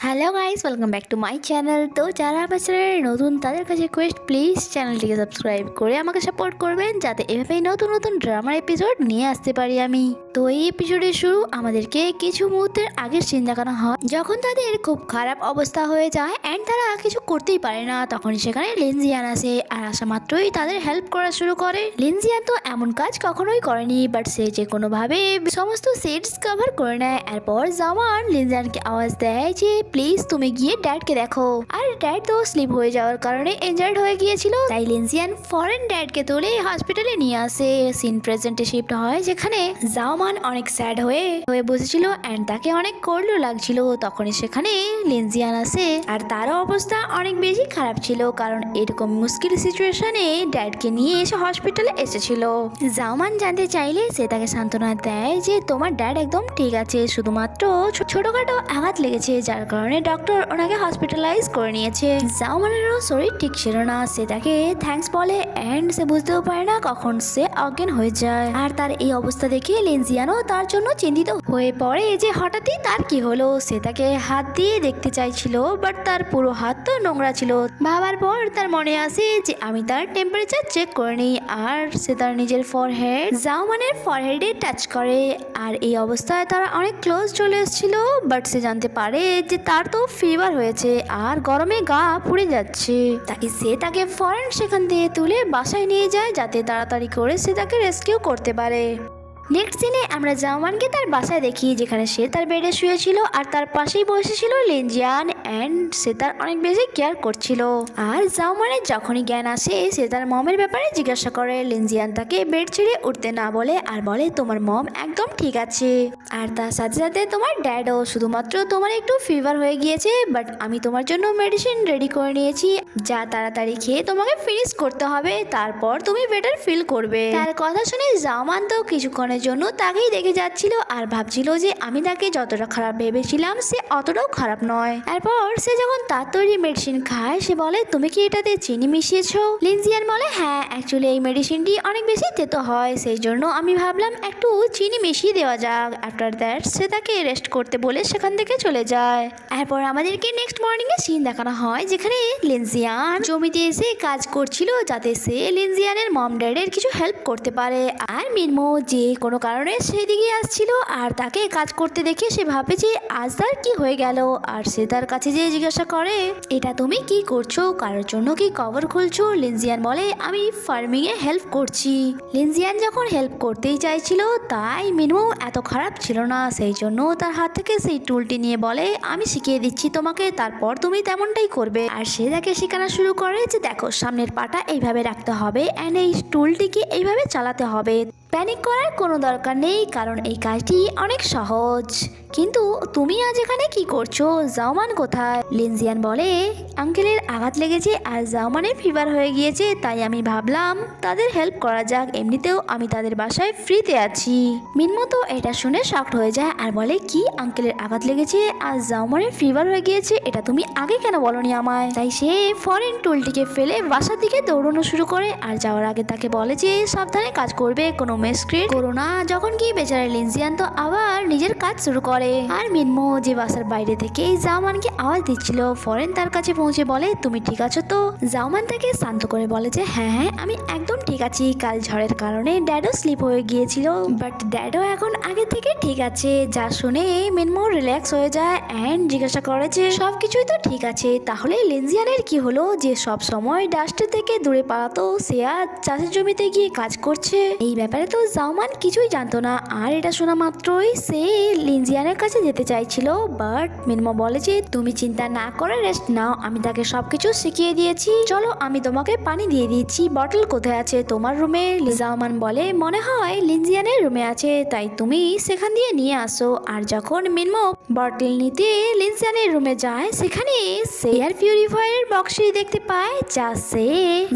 Hello guys, welcome back to my channel. তো যারা আমার চ্যানেলে নতুন তাদের কাছে রিকোয়েস্ট, প্লিজ চ্যানেলটিকে সাবস্ক্রাইব করে আমাকে সাপোর্ট করবেন, যাতে এভাবেই নতুন নতুন ড্রামার এপিসোড নিয়ে আসতে পারি আমি। তো এই এপিসোডের শুরু আমাদেরকে কিছু মুহূর্তের আগের সিন দেখানো হয়, যখন তাদের খুব খারাপ অবস্থা হয়ে যায় অ্যান্ড তারা কিছু করতেই পারে না। তখন সেখানে লিনজিয়ান আসে, আর আসা মাত্রই তাদের হেল্প করা শুরু করে। লিনজিয়ান তো এমন কাজ কখনোই করেনি, বাট সে যে কোনোভাবে সমস্ত সেটস কভার করে নেয়। এরপর জামান লিনজিয়ানকে আওয়াজ দেয় যে প্লিজ তুমি গিয়ে ড্যাডকে দেখো। আর ড্যাড তো স্লিপ হয়ে যাওয়ার কারণে ইনজার্ড হয়ে গিয়েছিল, তাই লিনজিয়ান ফরেন ড্যাডকে তুলে হসপিটালে নিয়ে আসে। সিন প্রেজেন্টে শিফট হয়, যেখানে জামান অনেক স্যাড হয়ে বসেছিল অ্যান্ড তাকে অনেক করলো লাগছিল। তখনই সেখানে লিনজিয়ান আসে, আর তারও অবস্থা অনেক বেশি খারাপ ছিল, কারণ এরকম মুশকিল সিচুয়েশনে ড্যাডকে নিয়ে এসে হসপিটালে এসেছিল। জামান জানতে চাইলে সে তাকে সান্ত্বনা দেয় যে তোমার ড্যাড একদম ঠিক আছে, শুধুমাত্র ছোটখাটো আঘাত লেগেছে, যার কারণে ডক্টর ওনাকে হসপিটালাইজ করে নিয়েছে। জামানেরও শরীর ঠিক ছিল না, সে তাকে থ্যাঙ্কস বলে অ্যান্ড সে বুঝতেও পারে না কখন সে অজ্ঞান হয়ে যায়। আর তার এই অবস্থা দেখে লিনজিয়ানও তার জন্য চিন্তিত হয়ে পড়ে যে হঠাৎই তার কি হলো। সে তাকে হাত দিয়ে দেখতে চাইছিল, বাট তার পুরো হাত তো নোংরা ছিল। ভাবার পর তার মনে আসে যে আমি তার টেম্পারেচার চেক করে নিই, আর সে তার নিজের ফরহেড জামানের ফরহেডে টাচ করে। আর এই অবস্থায় তারা অনেক ক্লোজ চলে এসেছিল, বাট সে জানতে পারে যে তার তো ফিভার হয়েছে আর গরমে গা পুড়ে যাচ্ছে। তাই সে তাকে ফরেন সেখান থেকে তুলে বাসায় নিয়ে যায়, যাতে তাড়াতাড়ি করে সে তাকে রেস্কিউ করতে পারে। নেক্সট সিনে আমরা জামানকে তার বাসায় দেখি, যেখানে সে তার বেডে শুয়েছিল আর তার পাশেই বসেছিল লিনজিয়ান অ্যান্ড সে তার অনেক বেশি কেয়ার করছিল। আর জামানের যখনই জ্ঞান আসে সে তার মমের ব্যাপারে জিজ্ঞাসা করে। লিনজিয়ান তাকে বেড ছেড়ে উঠতে না বলে আর বলে তোমার মম একদম ঠিক আছে, আর তার সাথে সাথে তোমার ড্যাডও, শুধুমাত্র তোমার একটু ফিভার হয়ে গিয়েছে, বাট আমি তোমার জন্য মেডিসিন রেডি করে নিয়েছি, যা তাড়াতাড়ি খেয়ে তোমাকে ফিনিশ করতে হবে, তারপর তুমি বেটার ফিল করবে। তার কথা শুনে জামান তো কিছুক্ষণের জন্য তাকেই দেখে যাচ্ছিল আর ভাবছিল যে আমি তাকে যতটা খারাপ ভেবেছিলাম সে অতটাও খারাপ নয়। এরপর সে যখন তার তৈরি মেডিসিন খায়, সে বলে তুমি কি এটাতে চিনি মিশিয়েছো? লিনজিয়ান বলে হ্যাঁ, অ্যাকচুয়ালি এই মেডিসিনটি অনেক বেশি তেতো হয়, সেই জন্য আমি ভাবলাম একটু চিনি মিশিয়ে দেওয়া যাক। আফটার দ্যাট সে তাকে রেস্ট করতে বলে সেখান থেকে চলে যায়। এরপর আমাদেরকে নেক্সট মর্নিং এ সিন দেখানো হয়, যেখানে লিনজিয়ান জমিতে এসে কাজ করছিল, যাতে সে লিনজিয়ানের মম ড্যাডের কিছু হেল্প করতে পারে। আর মিনমো যে কোনো কারণে সেদিকে আসছিল, আর তাকে কাজ করতে দেখে সে ভাবে যে আজ তার কি হয়ে গেল। আর সে তার কাছে যে জিজ্ঞাসা করে এটা তুমি কি করছো, কারোর জন্য কি কভার খুলছো? লিনজিয়ান বলে আমি ফার্মিং এ হেল্প করছি। লিনজিয়ান যখন হেল্প করতেই চাইছিল, তাই মিনমো এত খারাপ ছিল না, সেই জন্য তার হাত থেকে সেই টুলটি নিয়ে বলে আমি শিখিয়ে দিচ্ছি তোমাকে, তারপর তুমি তেমনটাই করবে। আর সে তাকে শেখানো শুরু করে যে দেখো সামনের পাটা এইভাবে রাখতে হবে অ্যান্ড এই টুলটিকে এইভাবে চালাতে হবে। প্যানিক করার কোনো দরকার নেই, কারণ এই কাজটি অনেক সহজ। কিন্তু তুমি আজ এখানে কি করছো? জাওমান কোথায়? লিনজিয়ান বলে আঙ্কেলের আঘাত লেগেছে আর জাওমানের ফিভার হয়ে গিয়েছে, তাই আমি ভাবলাম তাদের হেল্প করা যাক, এমনিতেও আমি তাদের বাসায় ফ্রিতে আছি। মিনমো তো এটা শুনে শকড হয়ে যায় আর বলে কি আঙ্কেলের আঘাত লেগেছে আর জাওমানের ফিভার হয়ে গিয়েছে, এটা তুমি আগে কেন বলনি আমায়? তাই সে ফরেন টুলটিকে ফেলে বাসার দিকে দৌড়ানো শুরু করে, আর যাওয়ার আগে তাকে বলে যে সাবধানে কাজ করবে, কোনো মেসক্রিট করো না। যখন কি বেচারা লিনজিয়ান তো আবার নিজের কাজ শুরু করে। আর মিনমো যে বাসার বাইরে থেকে জাওমানকে আওয়াজ দিচ্ছিল, ফরেন তার কাছে পৌঁছে বলে তুমি ঠিক আছো তো? জাওমান তাকে শান্ত করে বলে যে হ্যাঁ হ্যাঁ আমি একদম ঠিক আছি, কাল ঝড়ের কারণে ড্যাডও স্লিপ হয়ে গিয়েছিল, বাট ড্যাডও এখন আগে থেকে ঠিক আছে। যা শুনে মিনমো রিল্যাক্স হয়ে যায় অ্যান্ড জিজ্ঞাসা করে যে সবকিছুই তো ঠিক আছে, তাহলে লিনজিয়ানের কি হলো যে সব সময় ডাস্টের থেকে দূরে পালাতো, সে আজ চাষের জমিতে গিয়ে কাজ করছে? এই ব্যাপারে তো জাওমান কিছুই জানতো না। আর এটা শোনা মাত্রই সে লিনজিয়ানের কাছে যেতে চাইছিল, বাট মিনমো বলে যে তুমি চিন্তা না করে রেস্ট নাও, আমি তাকে সবকিছু শিখিয়ে দিয়েছি, চলো আমি তোমাকে পানি দিয়ে দিচ্ছি, বটল কোথায় আছে? তোমার রুমে। জাওমান বলে মনে হয় লিনজিয়ানের রুমে আছে, তাই তুমি সেখান দিয়ে নিয়ে আসো। আর যখন মিনমো বটল নিতে লিনজিয়ানের রুমে যায়, সেখানে সে এয়ার পিউরিফায়ার বক্সটি দেখতে পায়, যা সে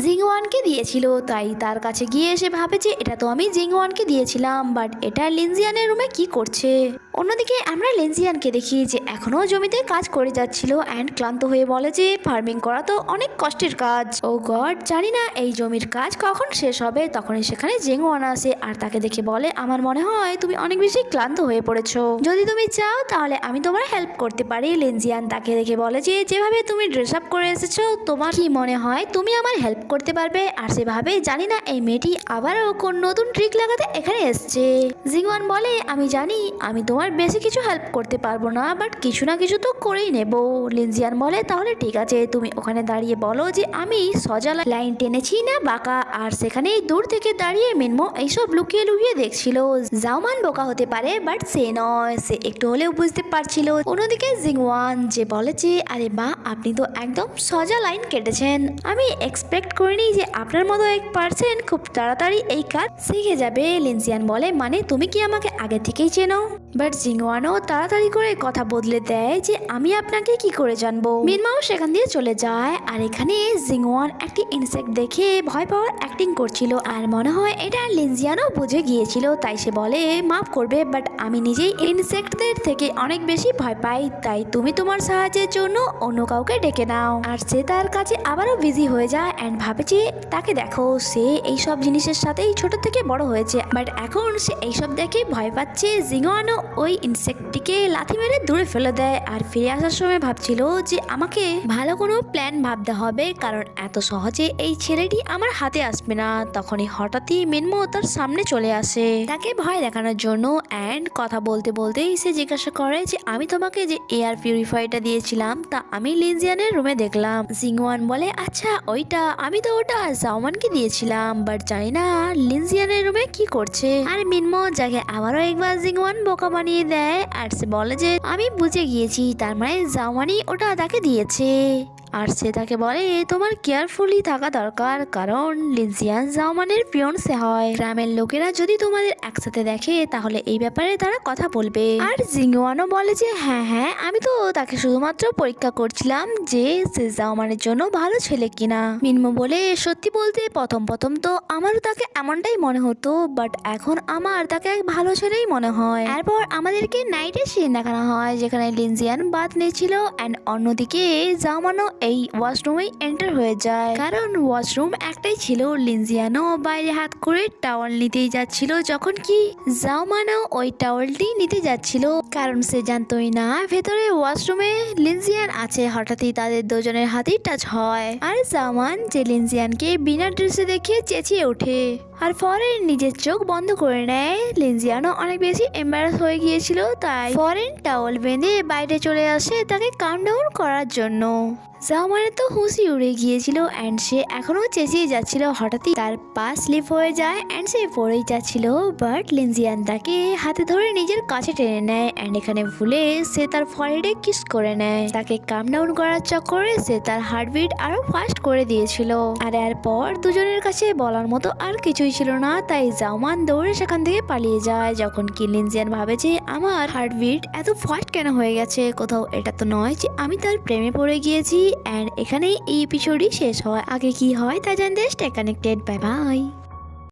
জিংওয়ানকে দিয়েছিল। তাই তার কাছে গিয়ে সে ভাবে যে এটা তো আমি জিংওয়ানকে দিয়েছিলাম, বাট এটা লিনজিয়ানের রুমে কি করছে? অন্যদিকে আমরা লিনজিয়ানকে দেখি যে এখনো জমিতে কাজ করে যাচ্ছিল অ্যান্ড ক্লান্ত হয়ে বলে যে ফার্মিং করা তো অনেক কষ্টের কাজ। ও গড, জানি না এই জমির কাজ কখন শেষ হবে। তখনই সেখানে জিংওয়ান আসে আর তাকে দেখে বলে, আমার মনে হয় তুমি অনেক বেশি ক্লান্ত হয়ে পড়েছো, যদি তুমি চাও তাহলে আমি তোমার হেল্প করতে পারি। লিনজিয়ান তাকে দেখে বলে যে যেভাবে তুমি ড্রেস আপ করে এসেছো তোমার কি মনে হয় তুমি আমার হেল্প করতে পারবে? আর সেভাবে জানি না এই মেয়েটি আবারও কোন নতুন ট্রিক লাগাতে এখানে এসছে। জিংওয়ান বলে, আমি জানি আমি তোমার বেশি কিছু হেল্প করতে পারবো না, বাট কিছু না কিছু তো করেই নেব। লিনজিয়ান বলে, তাহলে ঠিক আছে, তুমি ওখানে দাঁড়িয়ে বলো যে আমি সোজা লাইন টেনেছি না বাঁকা। আর সেখানেই দূর থেকে দাঁড়িয়ে মিনমো এইসব লুকিয়ে লুকিয়ে দেখছিল। জাওমান বোকা হতে পারে বাট সে নয়, সে একটু হলেও বুঝতে পারছিল। অন্যদিকে জিংওয়ান যে বলে যে আরে বাহ, আপনি তো একদম সোজা লাইন কেটেছেন, আমি এক্সপেক্ট করিনি যে আপনার মতো এক পার্সন খুব তাড়াতাড়ি এই কাজ শিখে যাবে। লিনজিয়ান বলে, মানে তুমি কি আমাকে আগে থেকেই চেনো? বাট জিংওয়ানও তাড়াতাড়ি করে কথা বদলে দেয় যে আমি আপনাকে কি করে জানবো। মিনমাও সেখান দিয়ে চলে যায় আর এখানে জিংওয়ান একটি ইনসেক্ট দেখে ভয় পাওয়ার অ্যাক্টিং করছিল আর মনে হয় এটা লিনজিয়ানও বুঝে গিয়েছিল, তাই সে বলে মাফ করবে বাট আমি নিজেই ইনসেক্টদের থেকে অনেক বেশি ভয় পাই, তাই তুমি তোমার সাহায্যের জন্য অন্য কাউকে ডেকে নাও। আর সে তার কাছে আবারও বিজি হয়ে যায় অ্যান্ড ভাবে যে তাকে দেখো, সে এইসব জিনিসের সাথেই ছোট থেকে বড় হয়েছে, বাট এখন সে এইসব দেখে ভয় পাচ্ছে। জিংওয়ানও ওই ইনসেক্টটিকে লাথি মেরে দূরে ফেলে দেয় আর ফিরে আসার সময় ভাবছিল যে আমাকে ভালো কোনো প্ল্যান ভাবতে হবে, কারণ এত সহজে এই ছেলেটি আমার হাতে আসবে না। তখনই হঠাৎই মিনমো তার সামনে চলে আসে তাকে ভয় দেখানোর জন্য অ্যান্ড কথা বলতে বলতেই সে জিজ্ঞাসা করে যে আমি তোমাকে যে এয়ার পিউরিফায়ারটা দিয়েছিলাম তা আমি লিনজিয়ানের রুমে দেখলাম। জিংওয়ান বলে, আচ্ছা ওইটা, আমি তো ওটা জাওমানকে দিয়েছিলাম, বাট জানি না লিনজিয়ানের রুমে কি করছে। আর মিনমো যাকে আবারও একবার জিংওয়ান বোকা বানিয়ে দেয় আর সে বলে যে আমি বুঝে গিয়েছি, তার মানে জাওমানই ওটা তাকে দিয়েছে। আর সে তাকে বলে তোমার কেয়ারফুলি থাকা দরকার, কারণ লিনজিয়ান জাওমানের ফিয়ন্সে হয়। গ্রামের লোকেরা যদি তোমাদের একসাথে দেখে তাহলে এই ব্যাপারে তারা কথা বলবে। আর জিংওয়ানও বলে যে হ্যাঁ হ্যাঁ, আমি তো তাকে শুধুমাত্র পরীক্ষা করছিলাম যে সে জাওমানের জন্য ভালো ছেলে কিনা। মিনমো বলে, সত্যি বলতে প্রথম প্রথম তো আমারও তাকে এমনটাই মনে হতো, বাট এখন আমার তাকে এক ভালো ছেলেই মনে হয়। এরপর আমাদেরকে নাইটে সিন দেখানো হয় যেখানে লিনজিয়ান বাথ নিয়েছিল অ্যান্ড অন্যদিকে জাওমানও এই ওয়াশরুমে এন্টার হয়ে যায়, কারণ ওয়াশরুম একটাই ছিল। লিনজিয়ানও বাইরে হাত করে টাওয়াল নিতেই যাচ্ছিল যখন কি জাওমানও ওই টাওয়ালটি নিতে যাচ্ছিল, কারণ সে জানতোই না ভেতরে ওয়াশরুমে লিনজিয়ান আছে। হঠাৎই তাদের দুজনের হাতেই টাচ হয় আর জাওমান যে লিনজিয়ানকে বিনা ড্রেসে দেখে চেঁচিয়ে ওঠে আর ফরেন নিজের চোখ বন্ধ করে নেয়। লিনজিয়ানও অনেক বেশি এম্বারাস হয়ে গিয়েছিল, তাই ফরেন টাওয়াল বেঁধে বাইরে চলে আসে তাকে কাম ডাউন করার জন্য। জাওমানের তো হুঁশি উড়ে গিয়েছিল অ্যান্ড সে এখনো চেঁচিয়ে যাচ্ছিল। হঠাৎই তার পা স্লিপ হয়ে যায় অ্যান্ড সে পড়েই যাচ্ছিল, বাট লিনজিয়ান তাকে হাতে ধরে নিজের কাছে টেনে নেয় অ্যান্ড এখানে ভুলে সে তার ফরেডে কিস করে নেয়। তাকে কাম ডাউন করার চক্করে সে তার হার্টবিট আরো ফাস্ট করে দিয়েছিল। আর এরপর দুজনের কাছে বলার মতো আর কিছুই ছিল না, তাই জাওমান দৌড়ে সেখান থেকে পালিয়ে যায়। যখন কি লিনজিয়ান ভাবে যে আমার হার্টবিট এত ফাস্ট কেন হয়ে গেছে, কোথাও এটা তো নয় যে আমি তার প্রেমে পড়ে গিয়েছি। এন্ড এখানেই এই এপিসোডই শেষ হয়। আগে কি হয় তা জানতে স্টে কানেক্টেড। Bye bye.